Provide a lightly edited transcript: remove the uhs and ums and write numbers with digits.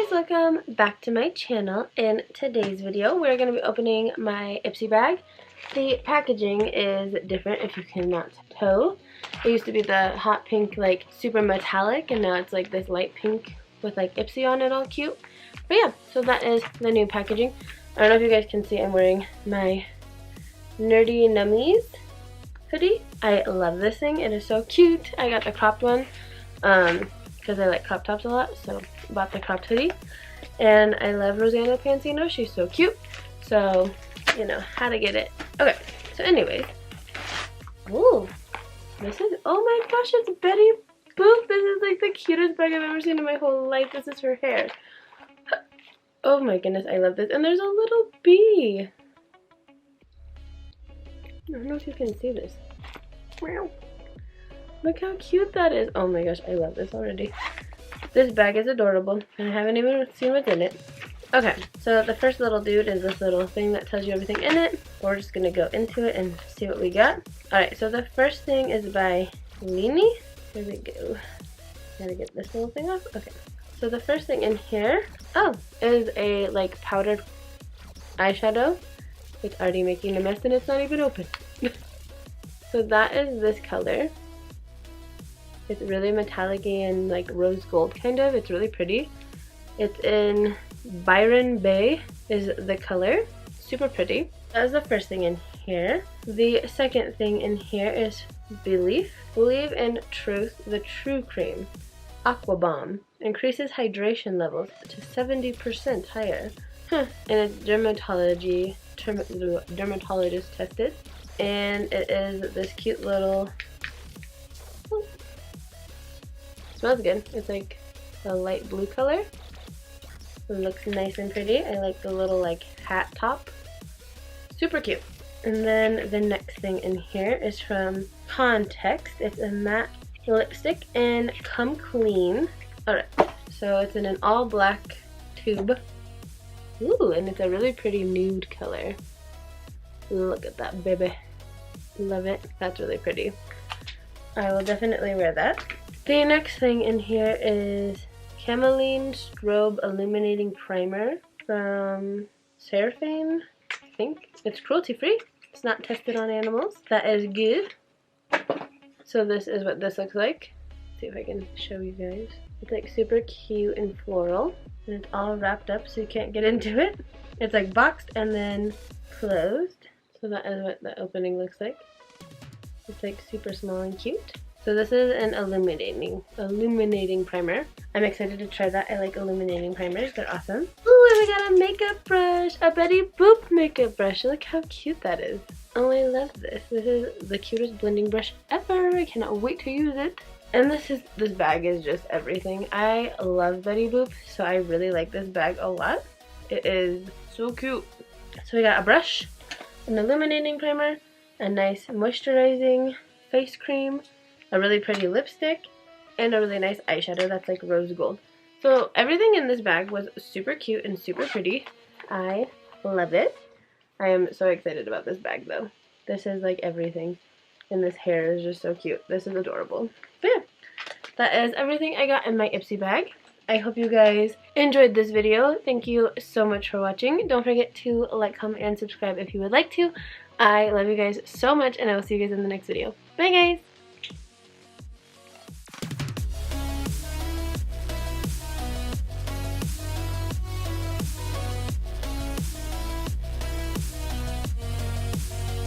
Hey guys, welcome back to my channel. In today's video, we're going to be opening my Ipsy bag. The packaging is different if you cannot tell. It used to be the hot pink, like super metallic, and now it's like this light pink with like Ipsy on it, all cute. But yeah, so that is the new packaging. I don't know if you guys can see, I'm wearing my nerdy Nummies hoodie. I love this thing. It is so cute. I got the cropped one because I like crop tops a lot, so bought the cropped hoodie. And I love Rosanna Pansino. She's so cute. So, you know, how to get it. Okay, so anyways. Ooh, this is, oh my gosh, it's Betty Boop. This is like the cutest bag I've ever seen in my whole life. This is her hair. Oh my goodness, I love this. And there's a little bee. I don't know if you can see this. Meow. Look how cute that is. Oh my gosh, I love this already. This bag is adorable, and I haven't even seen what's in it. Okay, so the first little dude is this little thing that tells you everything in it. We're just gonna go into it and see what we got. Alright, so the first thing is by Leanie. Here we go. Gotta get this little thing off. Okay, so the first thing in here, is a like powdered eyeshadow. It's already making a mess and it's not even open. So that is this color. It's really metallic-y and like rose gold kind of. It's really pretty. It's in Byron Bay is the color. Super pretty. That is the first thing in here. The second thing in here is Believe in Truth, the True Cream. Aqua Bomb. Increases hydration levels to 70% higher. And it's dermatologist tested. And it is this cute little... Smells good. It's like a light blue color. It looks nice and pretty. I like the little like hat top. Super cute. And then the next thing in here is from Context. It's a matte lipstick in Come Clean. Alright, so it's in an all black tube. Ooh, and it's a really pretty nude color. Look at that, baby. Love it. That's really pretty. I will definitely wear that. The next thing in here is Cameline Strobe Illuminating Primer from Seraphine, I think. It's cruelty-free. It's not tested on animals. That is good. So this is what this looks like. Let's see if I can show you guys. It's like super cute and floral. And it's all wrapped up so you can't get into it. It's like boxed and then closed. So that is what the opening looks like. It's like super small and cute. So this is an illuminating primer. I'm excited to try that. I like illuminating primers. They're awesome. Ooh, and we got a makeup brush. A Betty Boop makeup brush. Look how cute that is. Oh, I love this. This is the cutest blending brush ever. I cannot wait to use it. And this bag is just everything. I love Betty Boop, so I really like this bag a lot. It is so cute. So we got a brush, an illuminating primer, a nice moisturizing face cream, a really pretty lipstick, and a really nice eyeshadow that's like rose gold. So everything in this bag was super cute and super pretty. I love it. I am so excited about this bag though. This is like everything. And this hair is just so cute. This is adorable. But yeah, that is everything I got in my Ipsy bag. I hope you guys enjoyed this video. Thank you so much for watching. Don't forget to like, comment, and subscribe if you would like to. I love you guys so much, and I will see you guys in the next video. Bye guys!